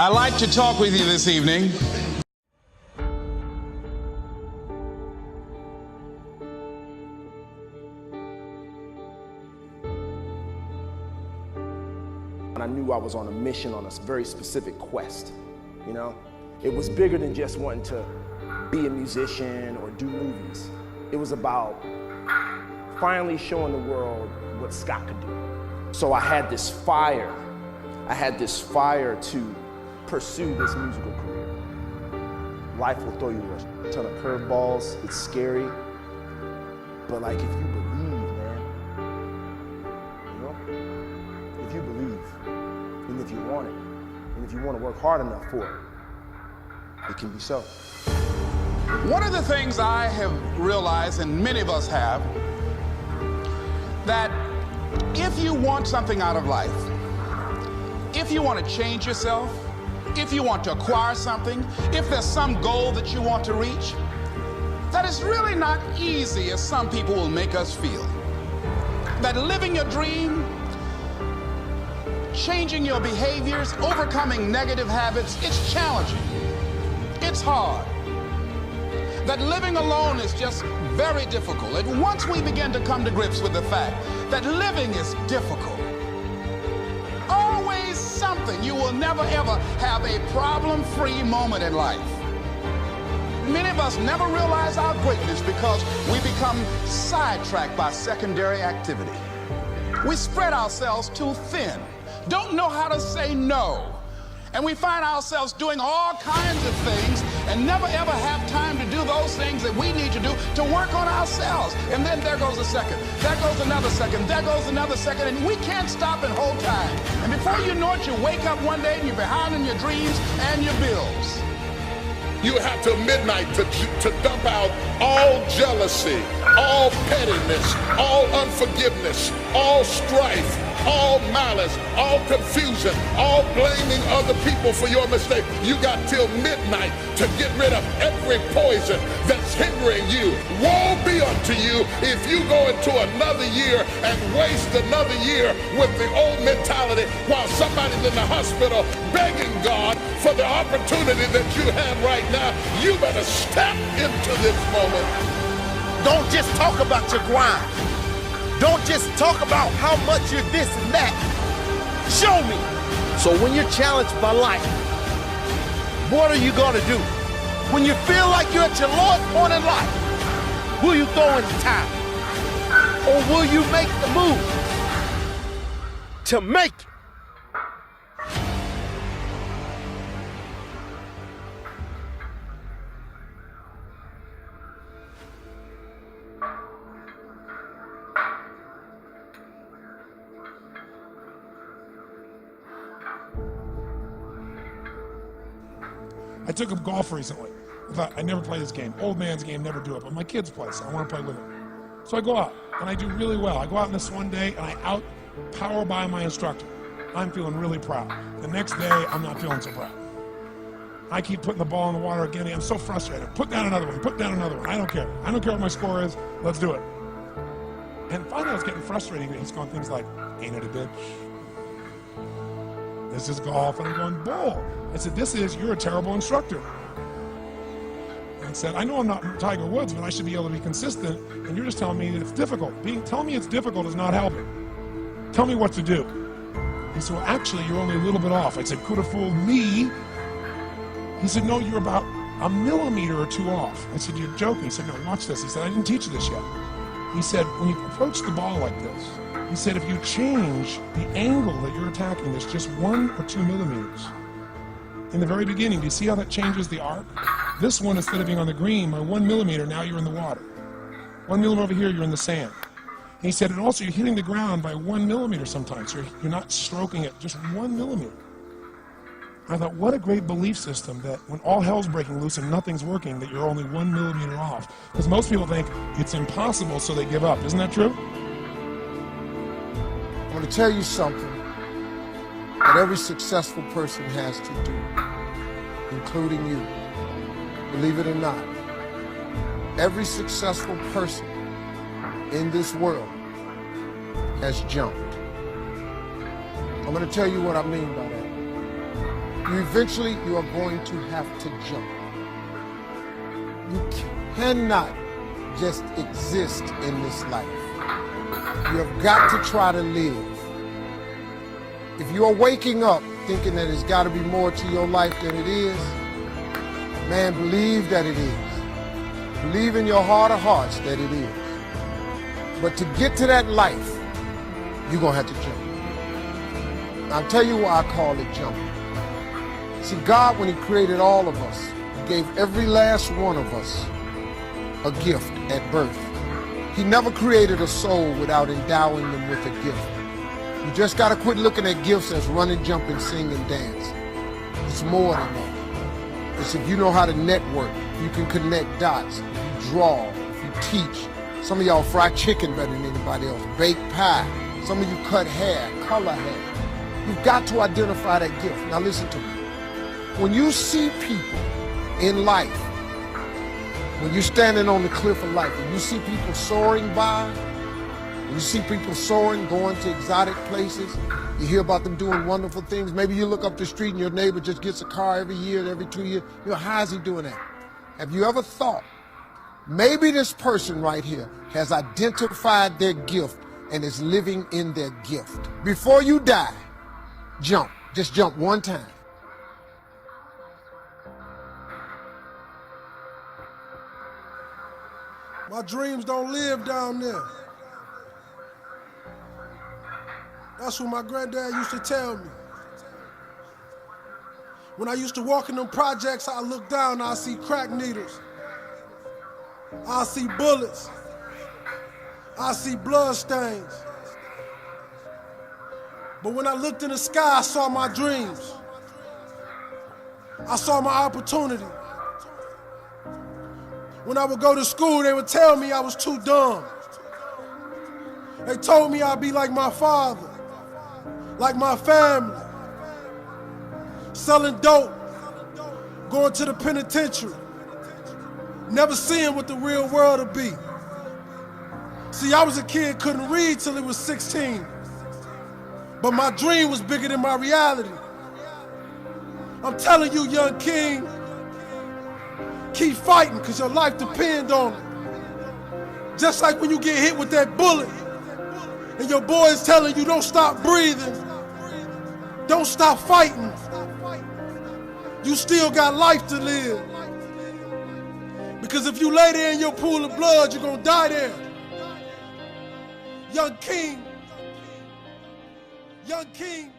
I'd like to talk with you this evening. I knew I was on a mission, on a very specific quest, you know? It was bigger than just wanting to be a musician or do movies. It was about finally showing the world what Scott could do. So I had this fire. I had this fire to pursue this musical career. Life will throw you a ton of curveballs. It's scary. But like, if you believe, man, you know? If you believe, and if you want it, and if you want to work hard enough for it, it can be so. One of the things I have realized, and many of us have, that if you want something out of life, if you want to change yourself, if you want to acquire something, if there's some goal that you want to reach, that it's really not easy as some people will make us feel. That living your dream, changing your behaviors, overcoming negative habits, it's challenging. It's hard. That living alone is just very difficult. And once we begin to come to grips with the fact that living is difficult, always something, you will never ever have a problem-free moment in life. Many of us never realize our greatness because we become sidetracked by secondary activity. We spread ourselves too thin, don't know how to say no, and we find ourselves doing all kinds of things and never ever have time to do those things that we need to do to work on ourselves. And then there goes a second, there goes another second, there goes another second, and we can't stop and hold time. And before you know it, you wake up one day and you're behind in your dreams and your bills. You have till midnight to dump out all jealousy, all pettiness, all unforgiveness, all strife, all malice, all confusion, all blaming other people for your mistake. You got till midnight to get rid of every poison that's hindering you. Woe be unto you if you go into another year and waste another year with the old mentality while somebody's in the hospital begging God for the opportunity that you have right now. You better step into this moment. Don't just talk about your grind. Don't just talk about how much you're this and that. Show me. So when you're challenged by life, what are you gonna do? When you feel like you're at your lowest point in life, will you throw in the towel? Or will you make the move to make it? I took up golf recently. I thought, I never play this game. Old man's game, never do it, but my kids play, so I want to play with them. So I go out, and I do really well. I go out on this one day, and I out-power by my instructor. I'm feeling really proud. The next day, I'm not feeling so proud. I keep putting the ball in the water again. I'm so frustrated. Put down another one, put down another one. I don't care. I don't care what my score is. Let's do it. And finally, I was getting frustrated. He's going things like, ain't it a bitch? This is golf. And I'm going, bull. I said, you're a terrible instructor. And said, I know I'm not Tiger Woods, but I should be able to be consistent, and you're just telling me that it's difficult. Telling me it's difficult is not helping. Tell me what to do. He said, well, actually, you're only a little bit off. I said, could have fooled me. He said, no, you're about a millimeter or two off. I said, you're joking. He said, no, watch this. He said, I didn't teach you this yet. He said, when you approach the ball like this, he said, if you change the angle that you're attacking this just 1 or 2 millimeters, in the very beginning, do you see how that changes the arc? This one, instead of being on the green, by 1 millimeter, now you're in the water. 1 millimeter over here, you're in the sand. And he said, and also you're hitting the ground by 1 millimeter sometimes. You're not stroking it, just 1 millimeter. I thought, what a great belief system that when all hell's breaking loose and nothing's working, that you're only 1 millimeter off. Because most people think it's impossible, so they give up. Isn't that true? I'm going to tell you something that every successful person has to do, including you. Believe it or not, every successful person in this world has jumped. I'm going to tell you what I mean by that. eventually you are going to have to jump. You cannot just exist in this life. You have got to try to live. If you are waking up thinking that there's got to be more to your life than it is, man, believe that it is. Believe in your heart of hearts that it is. But to get to that life, you're going to have to jump. I'll tell you why I call it jumping. See, God, when he created all of us, he gave every last one of us a gift at birth. He never created a soul without endowing them with a gift. You just got to quit looking at gifts as running, jumping, sing, and dance. It's more than that. It's if you know how to network, you can connect dots, you draw, you teach. Some of y'all fry chicken better than anybody else, bake pie. Some of you cut hair, color hair. You've got to identify that gift. Now listen to me. When you see people in life, when you're standing on the cliff of life, when you see people soaring by, when you see people soaring, going to exotic places, you hear about them doing wonderful things. Maybe you look up the street and your neighbor just gets a car every year, every 2 years. You know, how is he doing that? Have you ever thought, maybe this person right here has identified their gift and is living in their gift? Before you die, jump. Just jump one time. My dreams don't live down there. That's what my granddad used to tell me. When I used to walk in them projects, I look down and I see crack needles. I see bullets. I see blood stains. But when I looked in the sky, I saw my dreams. I saw my opportunity. When I would go to school, they would tell me I was too dumb. They told me I'd be like my father, like my family, selling dope, going to the penitentiary, never seeing what the real world would be. See, I was a kid, couldn't read till he was 16, but my dream was bigger than my reality. I'm telling you, young king, keep fighting, because your life depends on it. Just like when you get hit with that bullet and your boy is telling you don't stop breathing, don't stop fighting, you still got life to live. Because if you lay there in your pool of blood, you're gonna die there. Young king, young king.